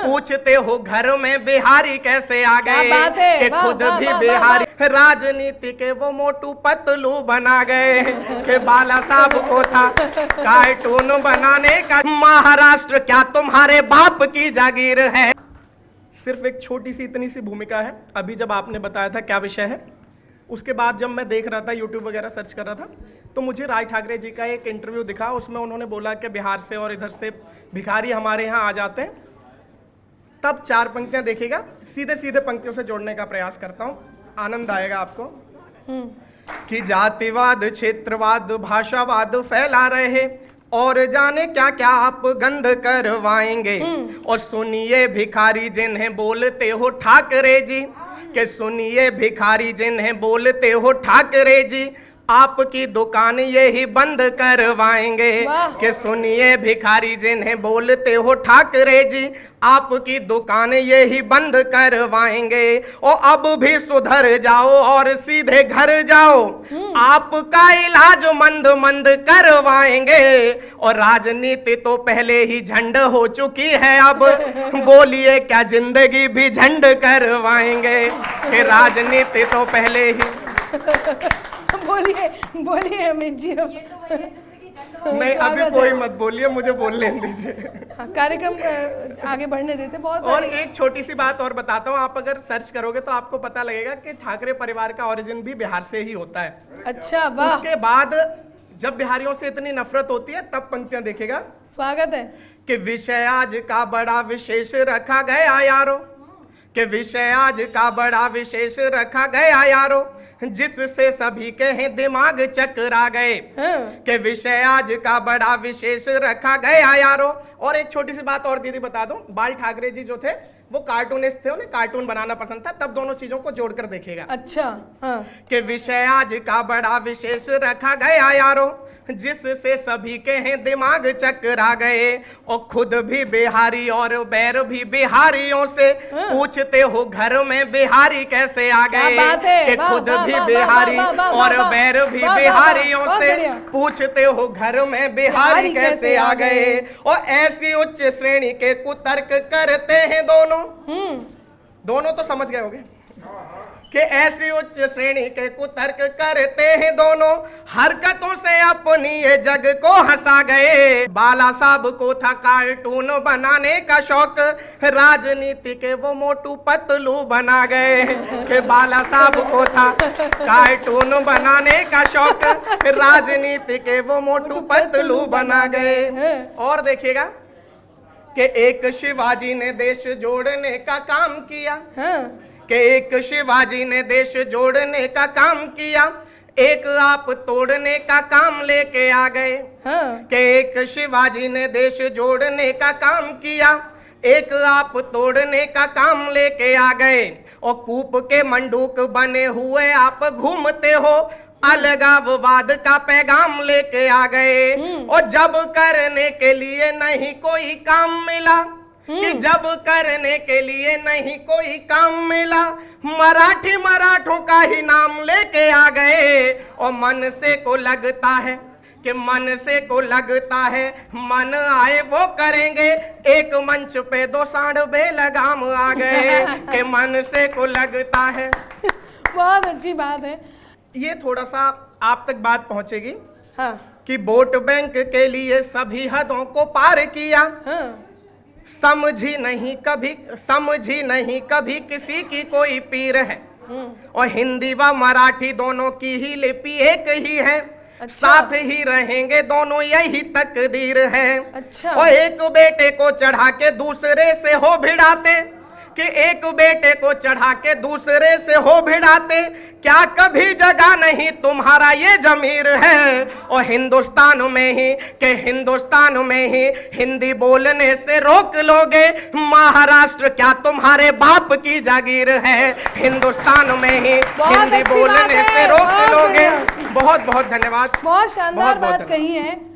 पूछते हो घर में बिहारी कैसे आ गए, कि खुद भी बिहारी। राजनीति के वो मोटू पतलू बना गए, कि बाला साहब को था कार्टून बनाने का। महाराष्ट्र क्या तुम्हारे बाप की जागीर है। सिर्फ एक छोटी सी इतनी सी भूमिका है। अभी जब आपने बताया था क्या विषय है, उसके बाद जब मैं देख रहा था, यूट्यूब वगैरह सर्च कर रहा था, तो मुझे राज ठाकरे जी का एक इंटरव्यू दिखा। उसमें उन्होंने बोला कि बिहार से और इधर से भिखारी हमारे यहाँ आ जाते हैं। तब 4 पंक्तियां देखिएगा, सीधे सीधे पंक्तियों से जोड़ने का प्रयास करता हूँ, आनंद आएगा आपको। कि जातिवाद, क्षेत्रवाद, भाषावाद फैला रहे और जाने क्या क्या आप गंद करवाएंगे। और सुनिए भिखारी जिन्हें बोलते हो ठाकरे जी, कि सुनिए भिखारी जिन्हें बोलते हो ठाकरे जी, आपकी दुकान यही बंद करवाएंगे। कि सुनिए भिखारी जिन्हें बोलते हो ठाकरे जी, आपकी दुकान यही बंद करवाएंगे। और अब भी सुधर जाओ और सीधे घर जाओ, आपका इलाज मंद मंद करवाएंगे। और राजनीति तो पहले ही झंड हो चुकी है, अब बोलिए क्या जिंदगी भी झंड करवाएंगे। कि राजनीति तो पहले ही बोलिए बोलिए अमित जी। नहीं अभी कोई मत बोलिए, मुझे बोलने दीजिए। कार्यक्रम आगे बढ़ने देते। बहुत और एक छोटी सी बात और बताता हूँ, आप अगर सर्च करोगे तो आपको पता लगेगा कि ठाकरे परिवार का ओरिजिन भी बिहार से ही होता है। अच्छा वाह। उसके बाद जब बिहारियों से इतनी नफरत होती है तब पंक्तियां देखेगा। स्वागत है। कि विषय आज का बड़ा विशेष रखा गया यारो, कि विषय आज का बड़ा विशेष रखा गया यारो, जिससे सभी के हैं दिमाग चकरा गए। कि विषय आज का बड़ा विशेष रखा गया यारो। और एक छोटी सी बात और दीदी बता दूं, बाल ठाकरे जी जो थे वो कार्टूनिस्ट थे, उन्हें कार्टून बनाना पसंद था, तब दोनों चीजों को जोड़कर देखिएगा। अच्छा हाँ। कि विषय आज का बड़ा विशेष रखा गया यारो, जिससे सभी के हैं दिमाग चकरा गए। और खुद भी बिहारी और बैर भी बिहारियों से पूछते हो घर में बिहारी कैसे आ गए। कि खुद भी बिहारी और बैर भी बिहारियों से पूछते हो घर में बिहारी कैसे आ गए। और ऐसी उच्च श्रेणी के कुतर्क करते हैं दोनों तो समझ गए होंगे कि ऐसी उच्च श्रेणी के कुतर्क करते हैं दोनों, हरकतों से अपनी ये जग को हंसा गए। बाला साहब को था कार्टून बनाने का शौक, राजनीति के वो मोटू पतलू बना गए। कि बाला साहब को था कार्टून बनाने का शौक, राजनीति के वो मोटू पतलू बना गए। और देखिएगा कि एक शिवाजी ने देश जोड़ने का काम किया। कि एक शिवाजी ने देश जोड़ने का काम किया, एक आप तोड़ने का काम लेके आ गए। कि एक शिवाजी ने देश जोड़ने का काम किया, एक आप तोड़ने का काम लेके आ गए। और कूप के मंडूक बने हुए आप घूमते हो, अलगाववाद का पैगाम लेके आ गए। और जब करने के लिए नहीं कोई काम मिला, कि जब करने के लिए नहीं कोई काम मिला, मराठी मराठों का ही नाम लेके आ गए। और मन से को लगता है कि मन से को लगता है मन आए वो करेंगे, एक मंच पे 2 सांड बेलगाम आ गए। कि मन से को लगता है। बहुत अच्छी बात है। ये थोड़ा सा आप तक बात पहुंचेगी। हाँ। कि वोट बैंक के लिए सभी हदों को पार किया। समझी नहीं कभी किसी की कोई पीर है। और हिंदी व मराठी दोनों की ही लिपि एक ही है। अच्छा। साथ ही रहेंगे दोनों, यही तकदीर है। अच्छा। और एक बेटे को चढ़ा के दूसरे से हो भिड़ाते, कि एक बेटे को चढ़ा के दूसरे से हो भिड़ाते, क्या कभी जगह नहीं तुम्हारा ये जमीर है। और हिंदुस्तान में ही के हिंदुस्तान में ही हिंदी बोलने से रोक लोगे, महाराष्ट्र क्या तुम्हारे बाप की जागीर है। हिंदुस्तान में ही हिंदी बोलने से रोक लोगे। बहुत बहुत धन्यवाद। बहुत शानदार बात कही है।